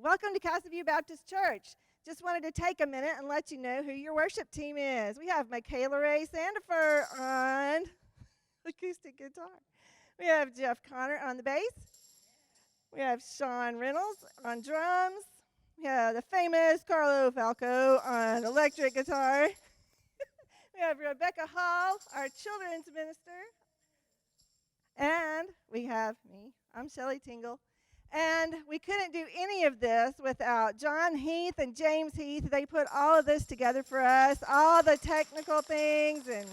Welcome to Casa Baptist Church. Just wanted to take a minute and let you know who your worship team is. We have Michaela Ray Sandifer on acoustic guitar. We have Jeff Connor on the bass. We have Sean Reynolds on drums. We have the famous Carlo Falco on electric guitar. We have Rebecca Hall, our children's minister. And we have me. I'm Shelley Tingle. And we couldn't do any of this without John Heath and James Heath. They put all of this together for us, all the technical things, and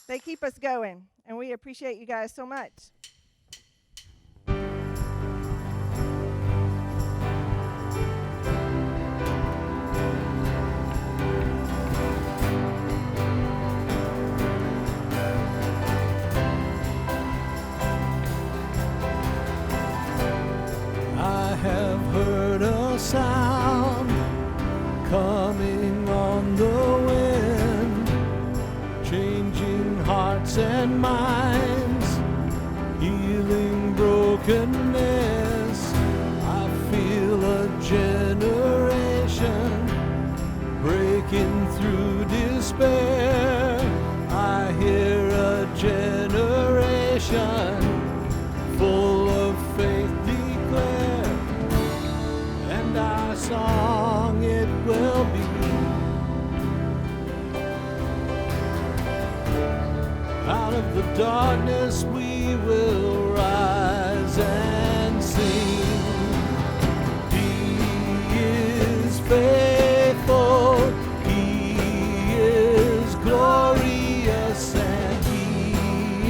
they keep us going. And we appreciate you guys so much. Sound coming on the wind, changing hearts and minds, healing brokenness. I feel a generation breaking through despair. I hear a generation full of faith declare. Our song it will be out of the darkness we will rise and sing. He is faithful, He is glorious, and He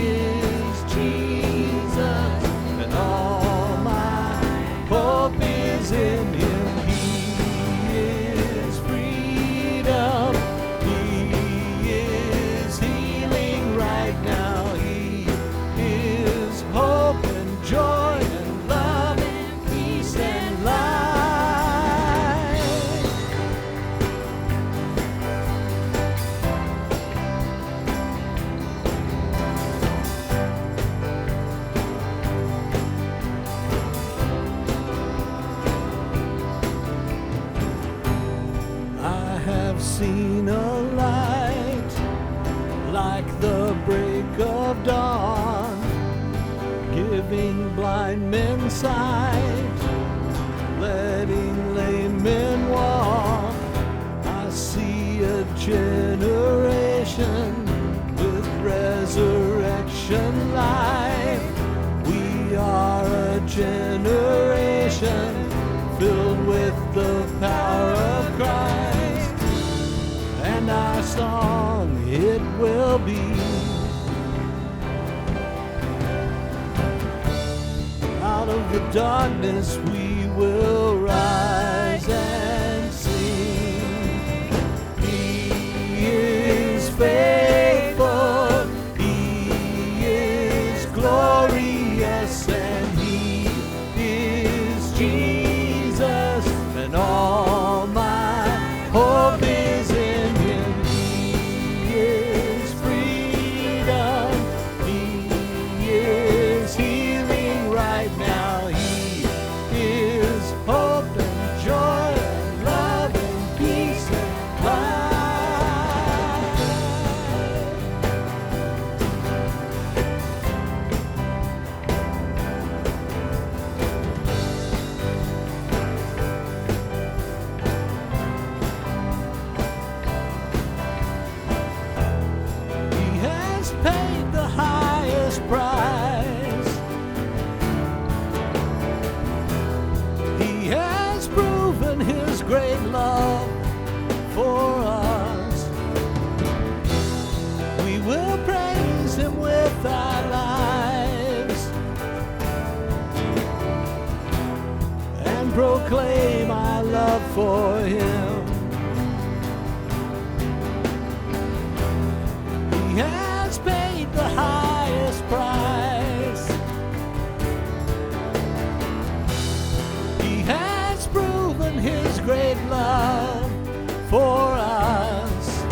is Jesus, and all my hope is in Him. Seen a light like the break of dawn, giving blind men sight, letting lame men walk. I see a generation with resurrection life. We are a generation filled with the power of Christ. And our song, it will be out of the darkness we will rise and sing. He is faithful, He is glorious, and He is Jesus, and all my hope is in great love for us. We will praise Him with our lives and proclaim our love for Him. He has paid the highest price. He has proven His great love for us.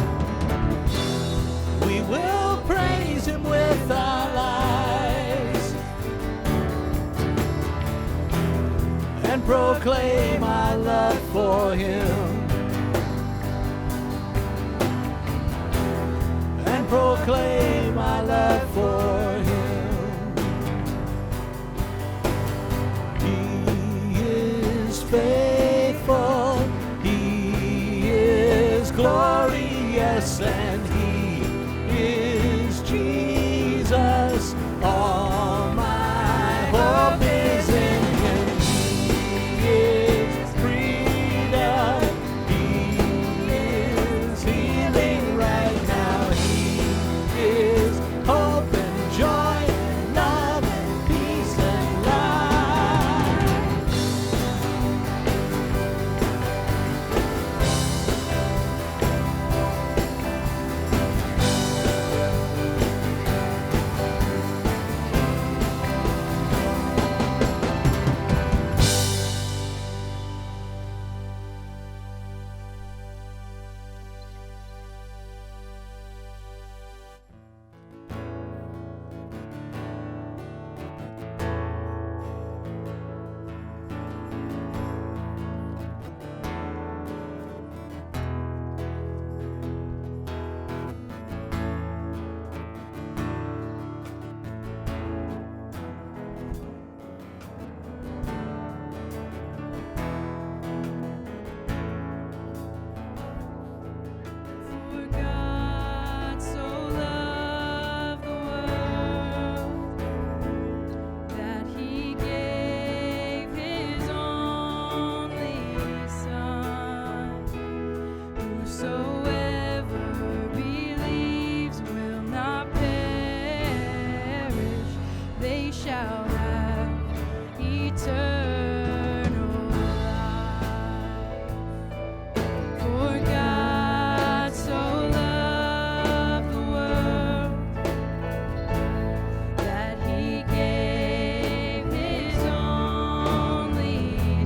We will praise Him with our lives and proclaim my love for him. And proclaim my love for him. He is faithful, he is glorious, and he is Jesus. All my hope is in him. He is freedom, he is healing right now. He is hope and joy and love and peace and life. For God so loved the world that he gave his only Son. Whosoever believes will not perish, they shall have eternal life. For God so loved the world that he gave his only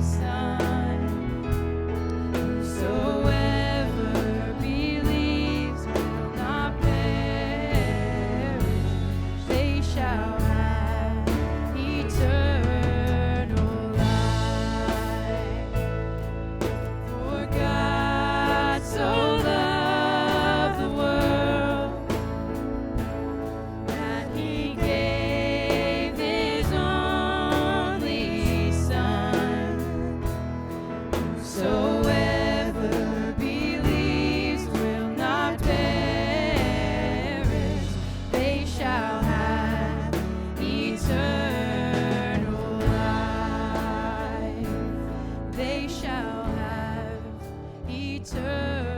Son. Whosoever believes will not perish, they shall have eternal life. For God so loved the world that he gave his only Son. Whosoever believes will not perish, they shall have eternal life. They shall have eternal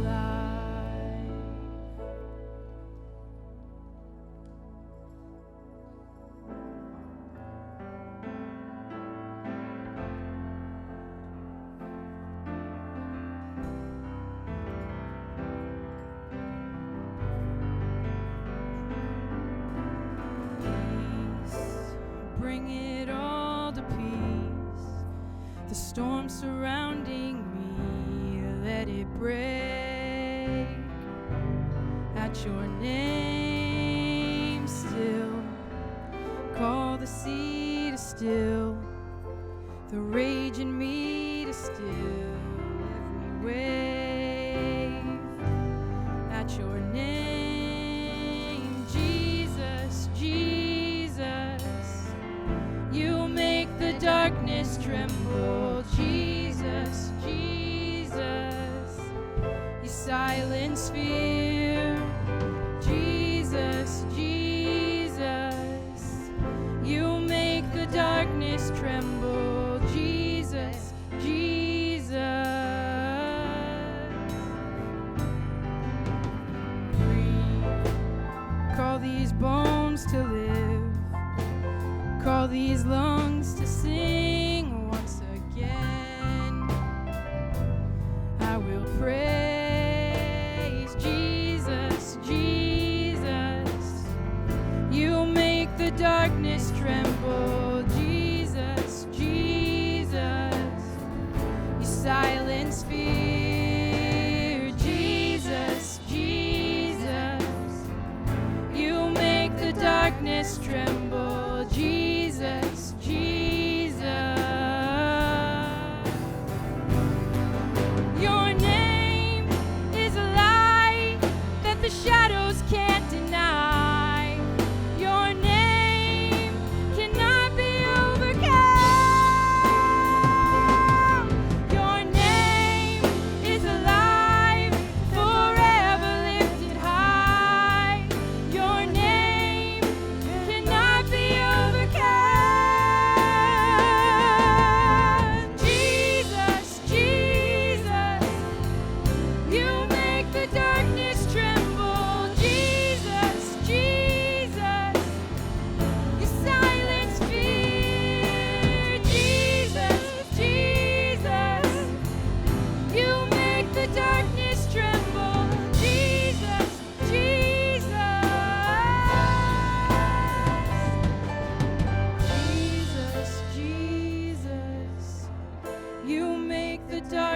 life. Peace, bring it all to peace. The storm surrounding me, let it break at your name still. Call the sea to still, the rage in me to still every wave at your name. Jesus, Jesus, you make the darkness tremble. Jesus, Jesus, you silence fear. Jesus, Jesus, you make the darkness tremble. Jesus, Jesus.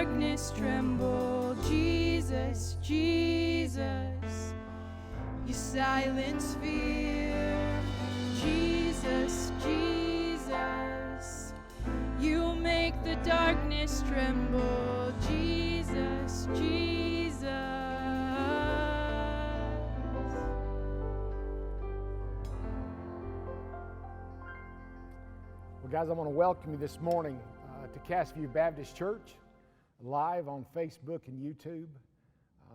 darkness tremble. Jesus, Jesus, you silence fear. Jesus, Jesus, you make the darkness tremble. Jesus, Jesus. Well, guys, I want to welcome you this morning to Casaview Baptist Church, live on Facebook and YouTube.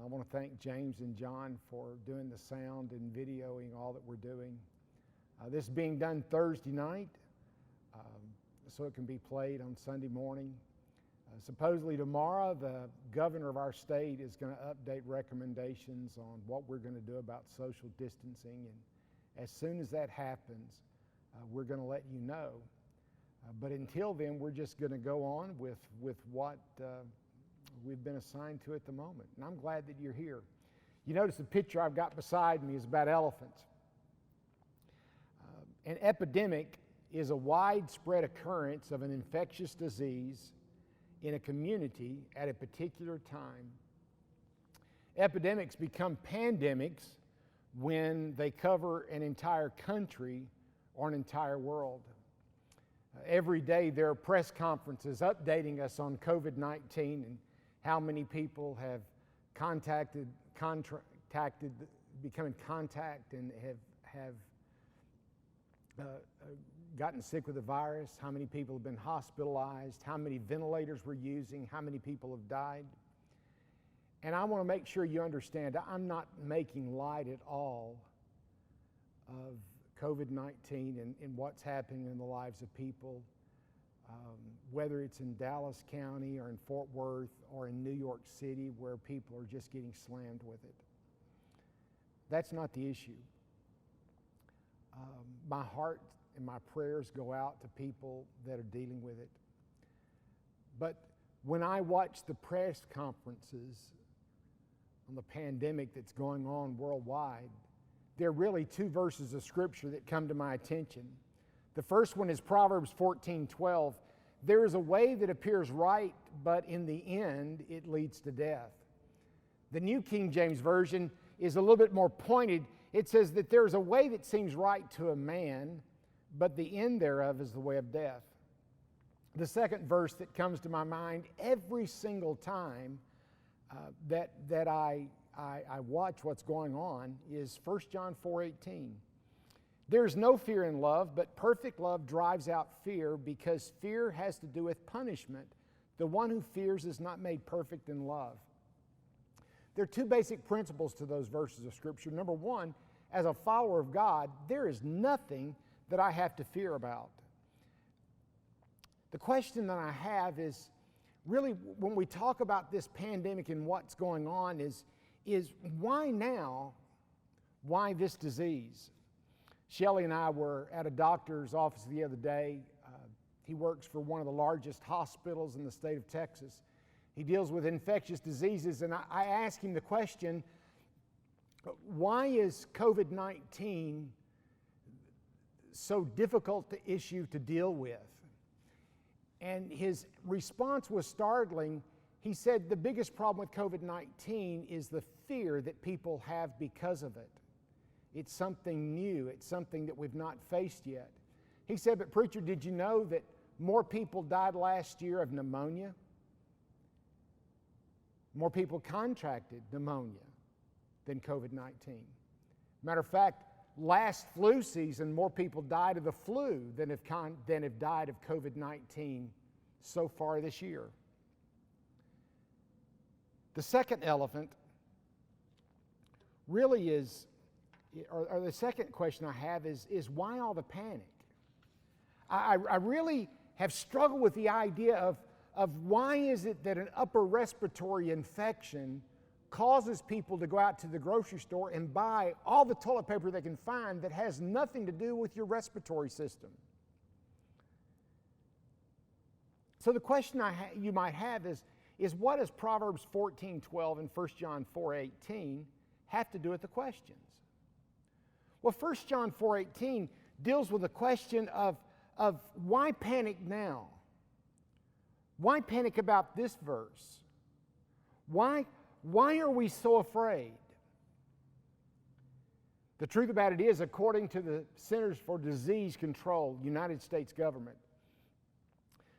I want to thank James and John for doing the sound and videoing all that we're doing. This is being done Thursday night, so it can be played on Sunday morning. Supposedly tomorrow, the governor of our state is going to update recommendations on what we're going to do about social distancing, and as soon as that happens, we're going to let you know. But until then, we're just going to go on with what we've been assigned to at the moment. And I'm glad that you're here. You notice the picture I've got beside me is about elephants. An epidemic is a widespread occurrence of an infectious disease in a community at a particular time. Epidemics become pandemics when they cover an entire country or an entire world. Every day there are press conferences updating us on COVID-19 and how many people have become in contact and have gotten sick with the virus, how many people have been hospitalized, how many ventilators we're using, how many people have died. And I want to make sure you understand, I'm not making light at all of COVID-19 and what's happening in the lives of people, whether it's in Dallas County or in Fort Worth or in New York City, where people are just getting slammed with it. That's not the issue. My heart and my prayers go out to people that are dealing with it. But when I watch the press conferences on the pandemic that's going on worldwide, there are really two verses of Scripture that come to my attention. The first one is Proverbs 14:12. There is a way that appears right, but in the end it leads to death. The New King James Version is a little bit more pointed. It says that there is a way that seems right to a man, but the end thereof is the way of death. The second verse that comes to my mind every single time that I watch what's going on is 1 John 4:18. There is no fear in love, but perfect love drives out fear, because fear has to do with punishment. The one who fears is not made perfect in love. There are two basic principles to those verses of Scripture. Number one, as a follower of God, there is nothing that I have to fear about. The question that I have is, really, when we talk about this pandemic and what's going on, is why now? Why this disease? Shelley and I were at a doctor's office the other day. He works for one of the largest hospitals in the state of Texas. He deals with infectious diseases, and I asked him the question, why is COVID-19 so difficult to deal with? And his response was startling. He said the biggest problem with COVID-19 is the fear that people have because of it. It's something new. It's something that we've not faced yet. He said, but preacher, did you know that more people died last year of pneumonia? More people contracted pneumonia than COVID-19. Matter of fact, last flu season, more people died of the flu than have died of COVID-19 so far this year. The second elephant really is, or the second question I have is why all the panic? I really have struggled with the idea of why is it that an upper respiratory infection causes people to go out to the grocery store and buy all the toilet paper they can find that has nothing to do with your respiratory system. So the question you might have is what does Proverbs 14:12 and 1 John 4:18 have to do with the questions? Well, 1 John 4:18 deals with the question of why panic now? Why panic about this verse? Why are we so afraid? The truth about it is, according to the Centers for Disease Control, United States government,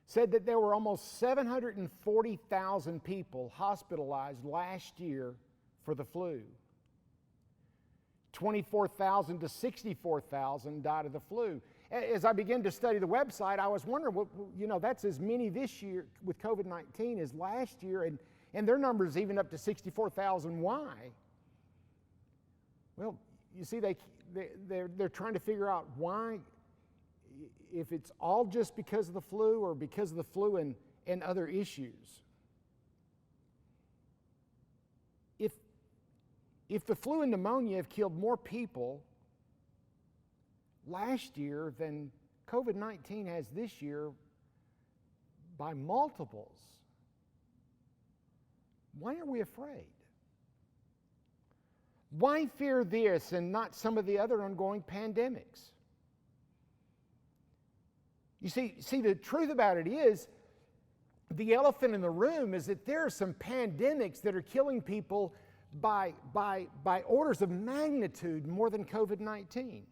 said that there were almost 740,000 people hospitalized last year for the flu. 24,000 to 64,000 died of the flu. As I began to study the website, I was wondering, well, that's as many this year with COVID-19 as last year, and their number is even up to 64,000. Why? Well, you see, they're trying to figure out why, if it's all just because of the flu or because of the flu and other issues. If the flu and pneumonia have killed more people last year than COVID-19 has this year by multiples, why are we afraid? Why fear this and not some of the other ongoing pandemics? You see, the truth about it is, the elephant in the room is that there are some pandemics that are killing people by orders of magnitude more than COVID-19.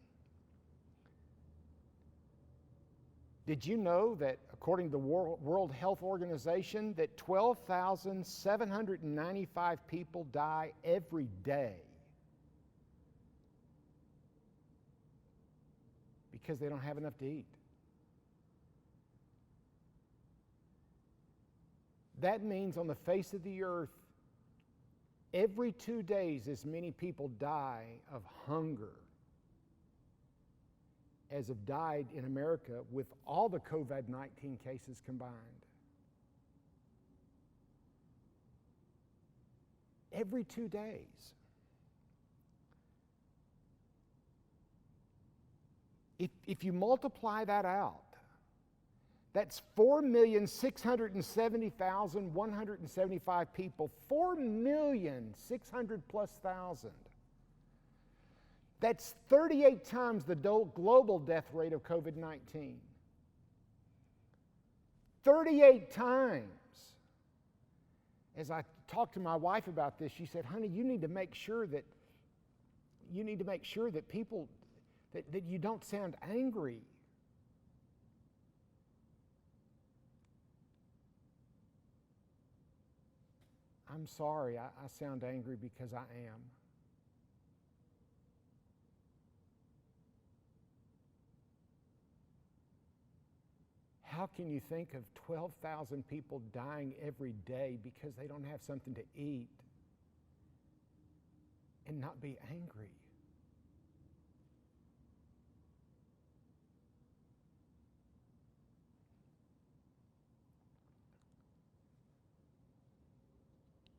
Did you know that, according to the World Health Organization, that 12,795 people die every day because they don't have enough to eat? That means on the face of the earth, every 2 days as many people die of hunger as have died in America with all the COVID-19 cases combined. Every 2 days. If you multiply that out, that's 4,670,175 people, 4,600,000+. That's 38 times the global death rate of COVID-19. 38 times. As I talked to my wife about this, she said, "Honey, you need to make sure that people that you don't sound angry." I'm sorry, I sound angry because I am. How can you think of 12,000 people dying every day because they don't have something to eat and not be angry?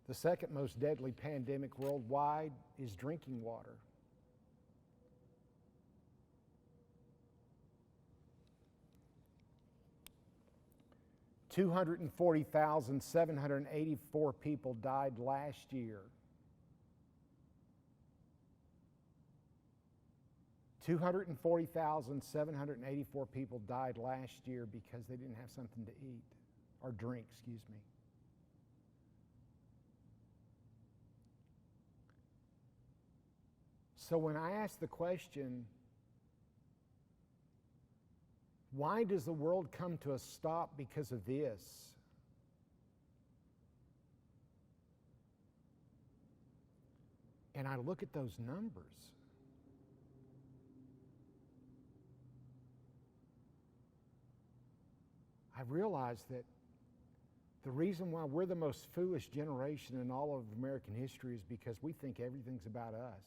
The second most deadly pandemic worldwide is drinking water. $240,784 people died last year. 240,784 people died last year because they didn't have something to eat or drink, excuse me. So when I ask the question, why does the world come to a stop because of this? And I look at those numbers, I realize that the reason why we're the most foolish generation in all of American history is because we think everything's about us.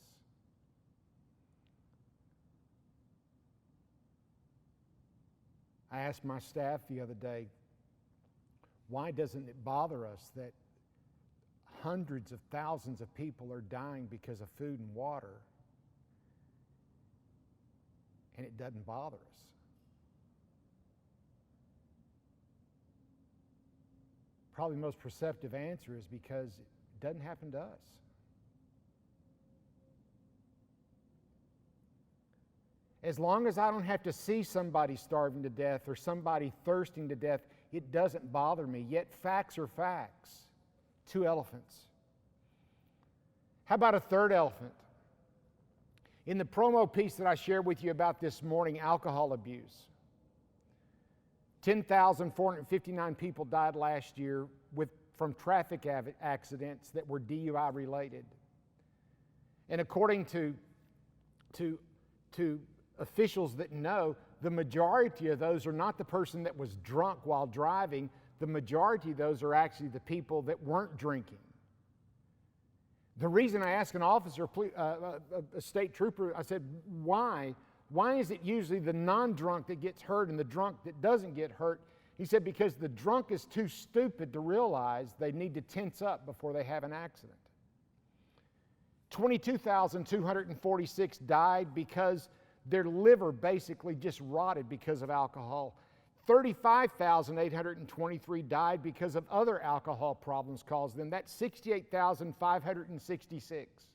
I asked my staff the other day, why doesn't it bother us that hundreds of thousands of people are dying because of food and water? And it doesn't bother us. Probably the most perceptive answer is because it doesn't happen to us. As long as I don't have to see somebody starving to death or somebody thirsting to death, it doesn't bother me. Yet facts are facts. 2 elephants. How about a third elephant? In the promo piece that I shared with you about this morning, alcohol abuse. 10,459 people died last year from traffic accidents that were DUI related. And according to officials that know, the majority of those are not the person that was drunk while driving. The majority of those are actually the people that weren't drinking. The reason I asked an officer, a state trooper, I said, why? Why is it usually the non-drunk that gets hurt and the drunk that doesn't get hurt? He said, because the drunk is too stupid to realize they need to tense up before they have an accident. 22,246 died because their liver basically just rotted because of alcohol. 35,823 died because of other alcohol problems caused them. That's 68,566.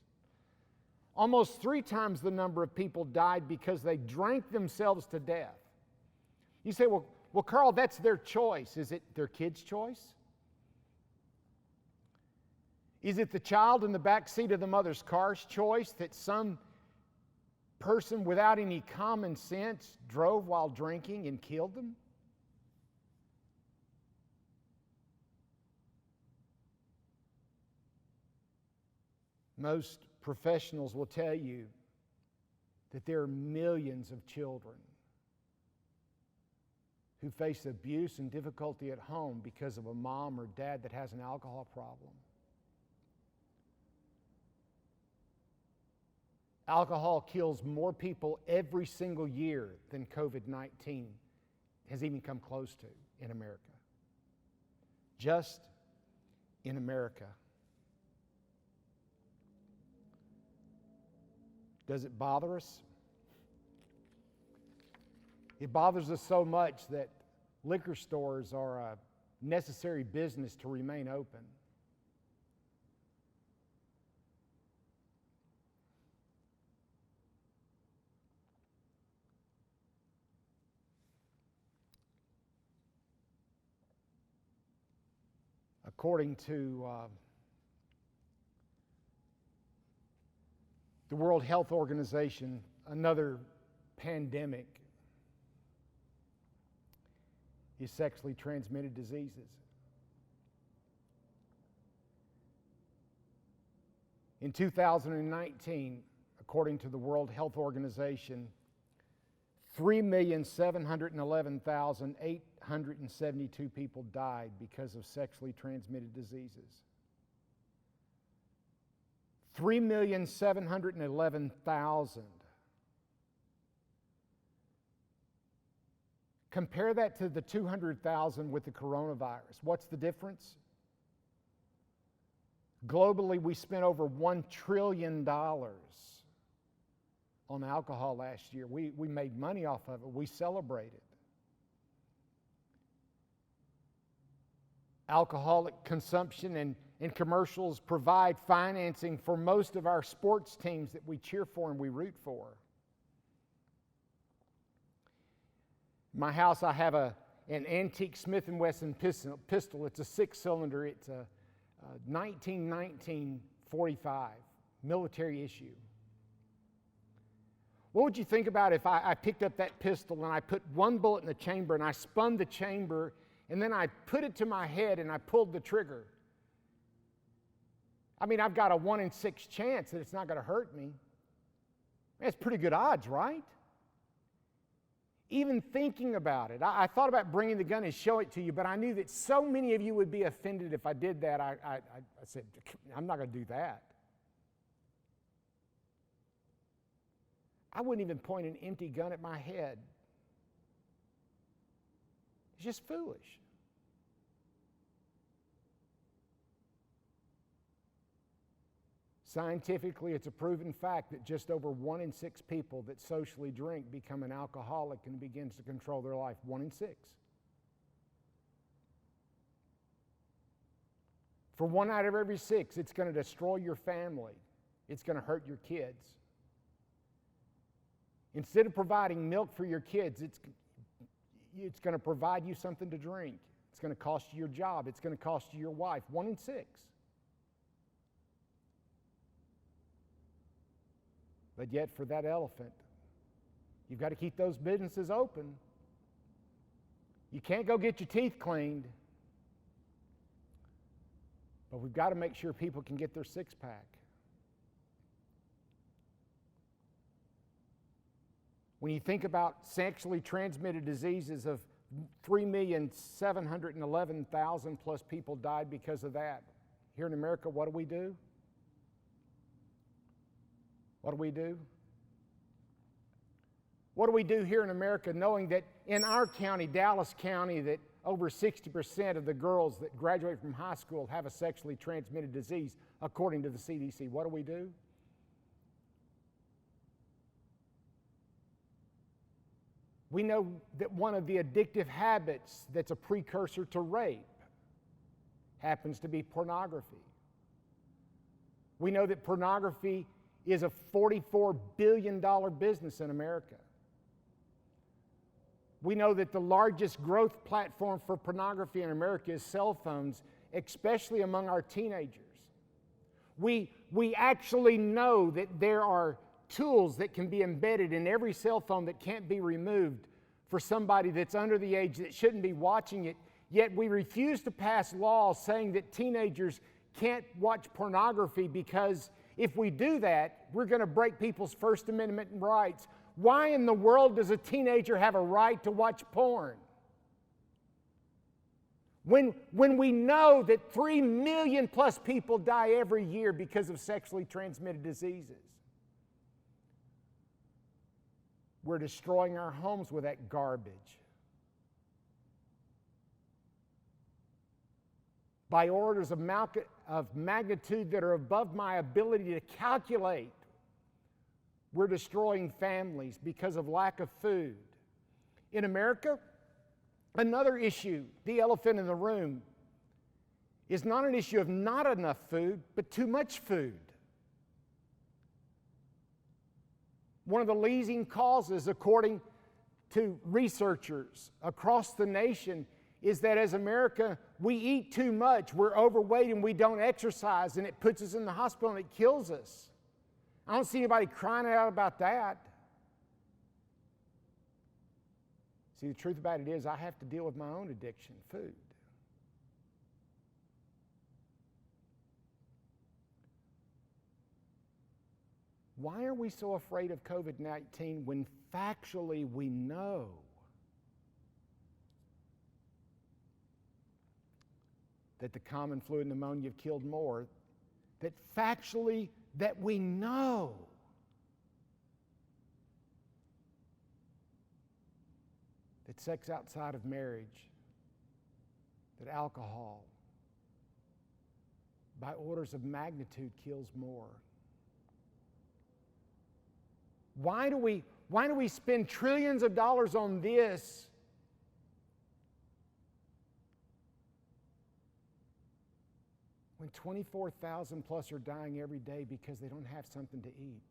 Almost 3 times the number of people died because they drank themselves to death. You say, well, Carl, that's their choice. Is it their kid's choice? Is it the child in the back seat of the mother's car's choice that some person without any common sense drove while drinking and killed them? Most professionals will tell you that there are millions of children who face abuse and difficulty at home because of a mom or dad that has an alcohol problem. Alcohol kills more people every single year than COVID-19 has even come close to in America. Just in America. Does it bother us? It bothers us so much that liquor stores are a necessary business to remain open. According to the World Health Organization, another pandemic is sexually transmitted diseases. In 2019, according to the World Health Organization, 3,711,872 people died because of sexually transmitted diseases. 3,711,000. Compare that to the 200,000 with the coronavirus. What's the difference? Globally, we spent over $1 trillion on alcohol last year. We made money off of it. We celebrated. Alcoholic consumption and commercials provide financing for most of our sports teams that we cheer for and we root for. In my house, I have an antique Smith & Wesson pistol. It's a 6-cylinder. It's a 1945 military issue. What would you think about if I picked up that pistol and I put one bullet in the chamber and I spun the chamber and then I put it to my head and I pulled the trigger? I mean, I've got a 1 in 6 chance that it's not going to hurt me. That's pretty good odds, right? Even thinking about it, I thought about bringing the gun and show it to you, but I knew that so many of you would be offended if I did that. I said, I'm not going to do that. I wouldn't even point an empty gun at my head. It's just foolish. Scientifically, it's a proven fact that just over 1 in 6 people that socially drink become an alcoholic and begins to control their life. 1 in 6. For 1 out of every 6, it's going to destroy your family. It's going to hurt your kids. Instead of providing milk for your kids, it's going to provide you something to drink. It's going to cost you your job. It's going to cost you your wife. 1 in 6. But yet for that elephant, you've got to keep those businesses open. You can't go get your teeth cleaned. But we've got to make sure people can get their six-pack. When you think about sexually transmitted diseases, of 3,711,000 plus people died because of that. Here in America, what do? What do we do? What do we do here in America, knowing that in our county, Dallas County, that over 60% of the girls that graduate from high school have a sexually transmitted disease, according to the CDC? What do? We know that one of the addictive habits that's a precursor to rape happens to be pornography. We know that pornography is a $44 billion business in America. We know that the largest growth platform for pornography in America is cell phones, especially among our teenagers. We actually know that there are tools that can be embedded in every cell phone that can't be removed for somebody that's under the age that shouldn't be watching it, yet we refuse to pass laws saying that teenagers can't watch pornography, because if we do that, we're going to break people's First Amendment rights. Why in the world does a teenager have a right to watch porn? When we know that 3 million plus people die every year because of sexually transmitted diseases. We're destroying our homes with that garbage. By orders of magnitude that are above my ability to calculate, we're destroying families because of lack of food. In America, another issue, the elephant in the room, is not an issue of not enough food, but too much food. One of the leading causes, according to researchers across the nation, is that as America, we eat too much, we're overweight, and we don't exercise, and it puts us in the hospital and it kills us. I don't see anybody crying out about that. See, the truth about it is I have to deal with my own addiction, food. Why are we so afraid of COVID-19 when factually we know that the common flu and pneumonia have killed more? That factually that we know that sex outside of marriage, that alcohol, by orders of magnitude kills more. Why do we spend trillions of dollars on this when 24,000 plus are dying every day because they don't have something to eat?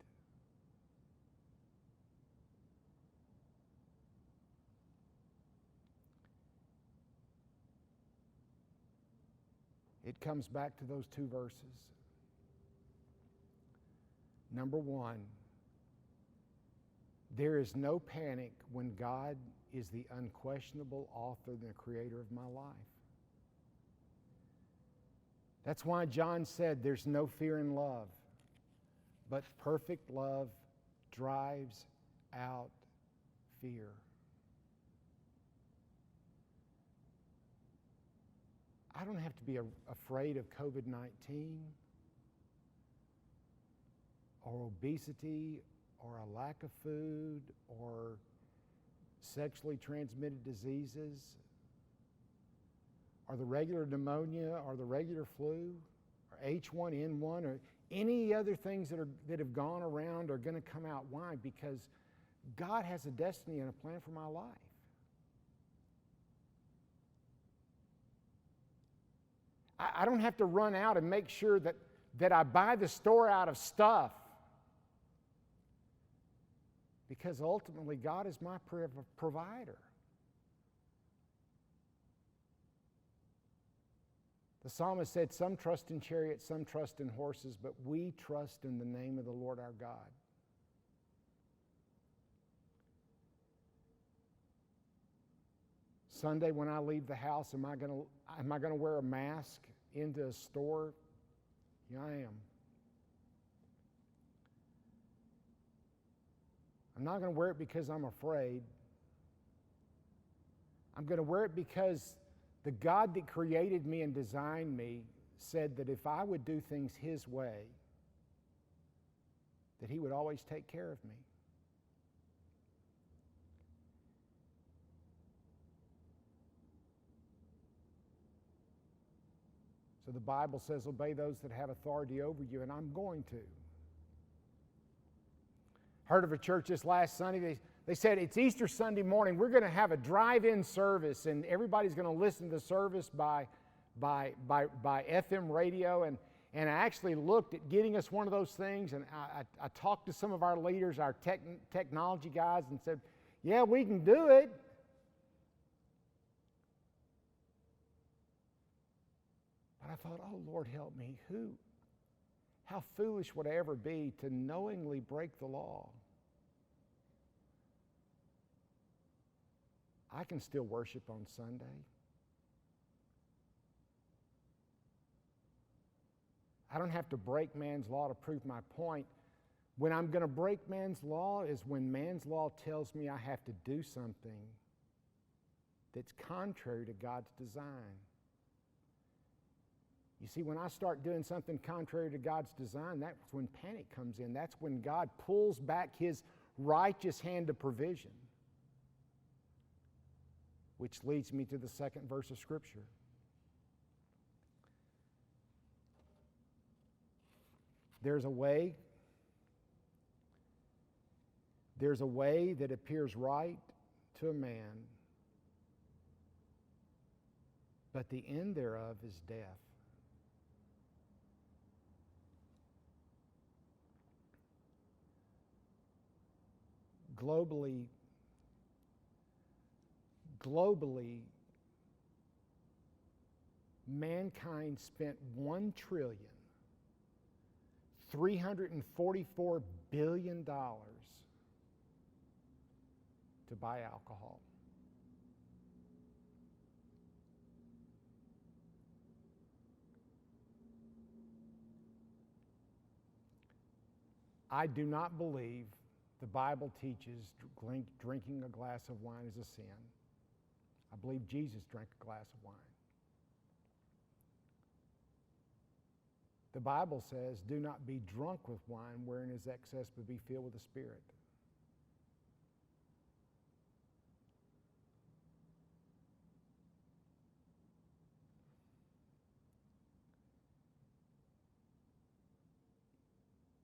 It comes back to those two verses. Number one, there is no panic when God is the unquestionable author and the creator of my life. That's why John said there's no fear in love, but perfect love drives out fear. I don't have to be afraid of COVID-19 or obesity or a lack of food or sexually transmitted diseases or the regular pneumonia or the regular flu or H1N1 or any other things that have gone around are going to come out. Why? Because God has a destiny and a plan for my life. I don't have to run out and make sure that I buy the store out of stuff, because ultimately God is my provider. The psalmist said, some trust in chariots, some trust in horses, but we trust in the name of the Lord our God. Sunday, when I leave the house, am I going to wear a mask into a store? Yeah, I am. I'm not going to wear it because I'm afraid. I'm going to wear it because the God that created me and designed me said that if I would do things His way, that He would always take care of me. So the Bible says, obey those that have authority over you, and I'm going to. Heard of a church this last Sunday. They said, it's Easter Sunday morning. We're going to have a drive-in service, and everybody's going to listen to the service by FM radio. And I actually looked at getting us one of those things, and I talked to some of our leaders, our technology guys, and said, yeah, we can do it. But I thought, oh, Lord, help me. How foolish would I ever be to knowingly break the law? I can still worship on Sunday. I don't have to break man's law to prove my point. When I'm going to break man's law is when man's law tells me I have to do something that's contrary to God's design. You see, when I start doing something contrary to God's design, that's when panic comes in. That's when God pulls back His righteous hand of provision. Which leads me to the second verse of Scripture. There's a way that appears right to a man, but the end thereof is death. Globally, mankind spent $1,344 billion to buy alcohol. I do not believe the Bible teaches drinking a glass of wine is a sin. I believe Jesus drank a glass of wine. The Bible says, do not be drunk with wine wherein is excess, but be filled with the Spirit.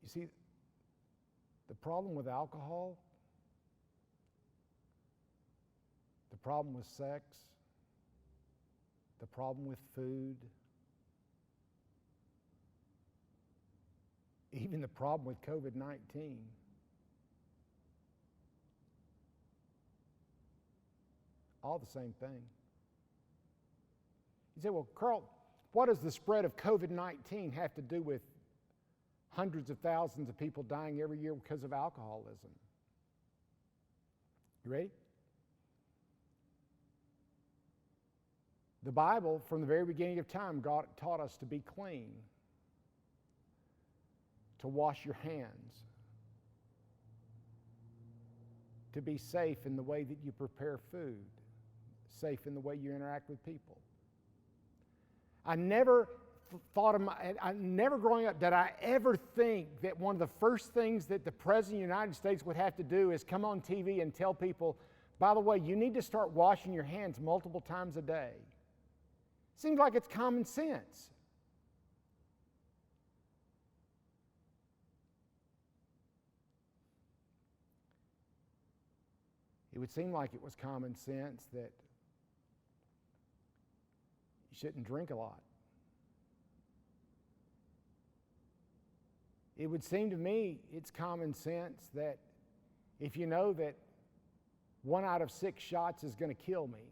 You see, the problem with alcohol, the problem with sex, the problem with food, even the problem with COVID-19, all the same thing. You say, well, Carl, what does the spread of COVID-19 have to do with hundreds of thousands of people dying every year because of alcoholism? You ready? The Bible, from the very beginning of time, God taught us to be clean, to wash your hands, to be safe in the way that you prepare food, safe in the way you interact with people. I never growing up did I ever think that one of the first things that the President of the United States would have to do is come on TV and tell people, by the way, you need to start washing your hands multiple times a day. Seems like it's common sense. It would seem like it was common sense that you shouldn't drink a lot. It would seem to me it's common sense that if you know that 1 out of 6 shots is going to kill me,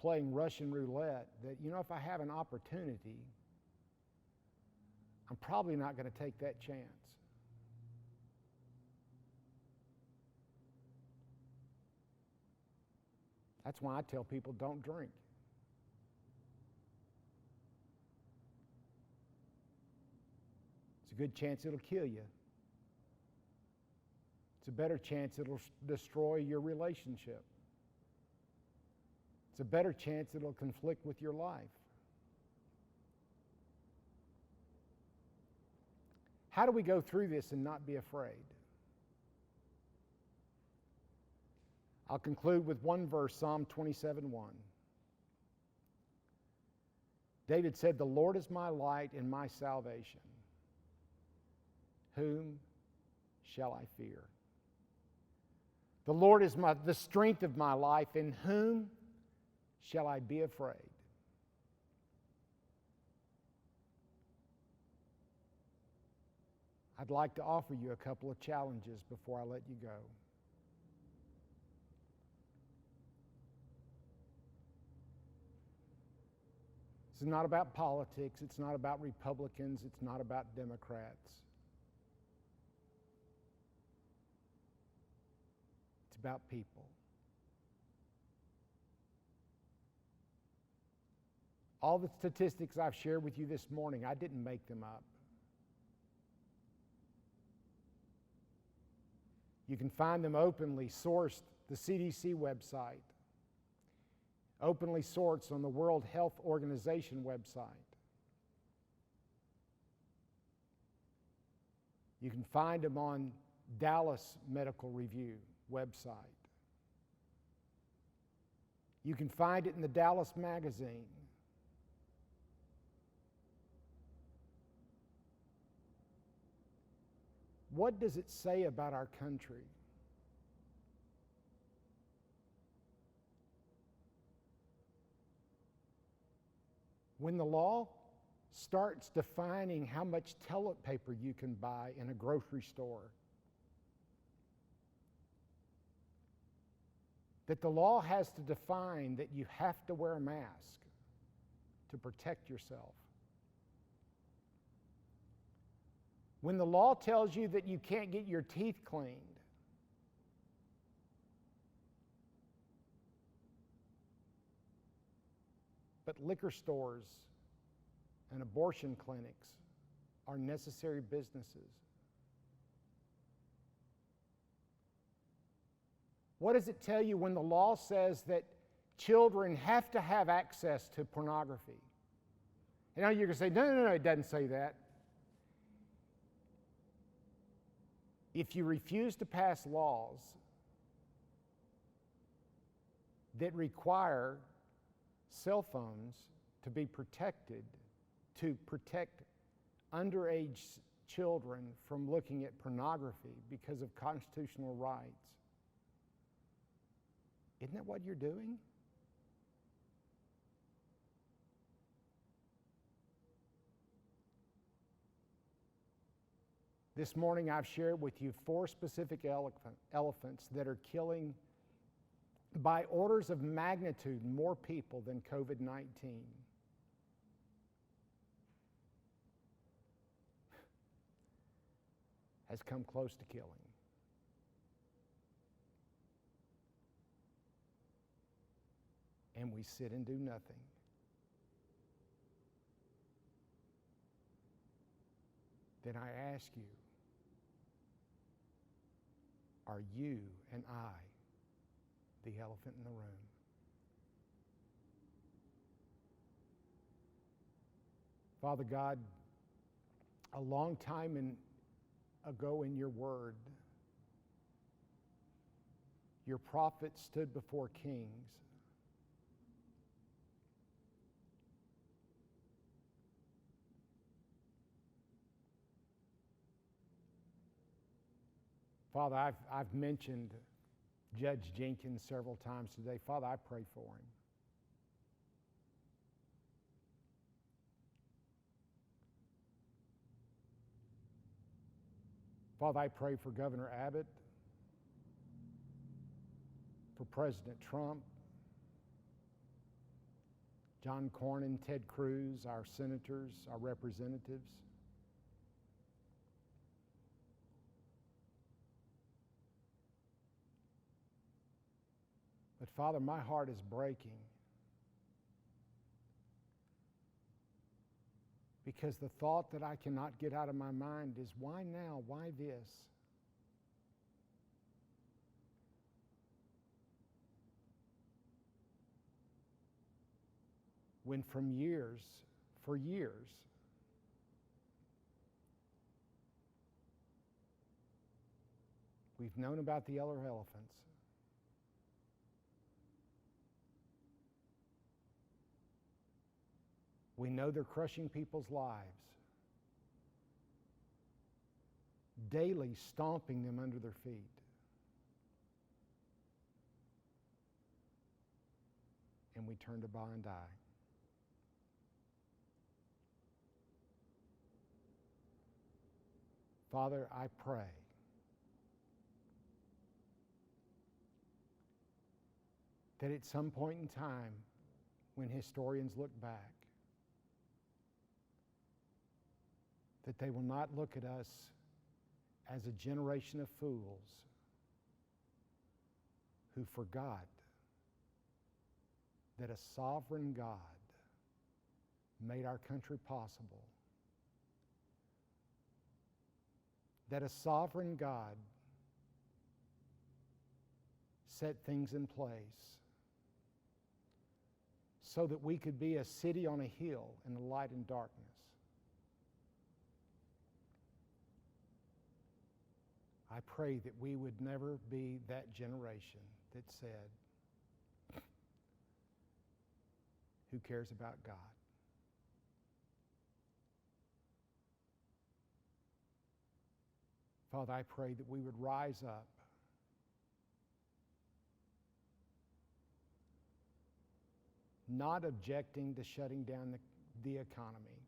playing Russian roulette, that, if I have an opportunity, I'm probably not going to take that chance. That's why I tell people don't drink. It's a good chance it'll kill you. It's a better chance it'll destroy your relationship. It's a better chance it'll conflict with your life. How do we go through this and not be afraid? I'll conclude with one verse, Psalm 27:1. David said, "The Lord is my light and my salvation. Whom shall I fear? The Lord is the strength of my life. In whom shall I be afraid?" I'd like to offer you a couple of challenges before I let you go. This is not about politics. It's not about Republicans. It's not about Democrats. It's about people. All the statistics I've shared with you this morning, I didn't make them up. You can find them openly sourced, the CDC website, openly sourced on the World Health Organization website. You can find them on Dallas Medical Review website. You can find it in the Dallas Magazine. What does it say about our country? When the law starts defining how much toilet paper you can buy in a grocery store, that the law has to define that you have to wear a mask to protect yourself. When the law tells you that you can't get your teeth cleaned, but liquor stores and abortion clinics are necessary businesses. What does it tell you when the law says that children have to have access to pornography? You know, you're going to say, no, it doesn't say that. If you refuse to pass laws that require cell phones to be protected, to protect underage children from looking at pornography because of constitutional rights, isn't that what you're doing? This morning I've shared with you 4 specific elephants that are killing by orders of magnitude more people than COVID-19. Has come close to killing. And we sit and do nothing. Then I ask you, are you and I the elephant in the room? Father God, a long time ago in your word, your prophet stood before kings. Father, I've mentioned Judge Jenkins several times today. Father, I pray for him. Father, I pray for Governor Abbott, for President Trump, John Cornyn, Ted Cruz, our senators, our representatives. But Father, my heart is breaking because the thought that I cannot get out of my mind is, why now? Why this? When for years, we've known about the yellow elephants. We know they're crushing people's lives, daily stomping them under their feet. And we turn a blind eye. Father, I pray that at some point in time, when historians look back, that they will not look at us as a generation of fools who forgot that a sovereign God made our country possible, that a sovereign God set things in place so that we could be a city on a hill in the light and darkness. I pray that we would never be that generation that said, who cares about God? Father, I pray that we would rise up not objecting to shutting down the economy,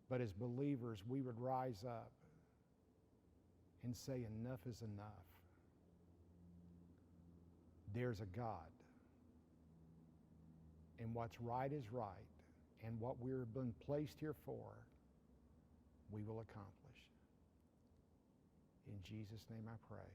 but as believers, we would rise up and say, enough is enough. There's a God, and what's right is right, and what we've been placed here for, we will accomplish. In Jesus' name I pray.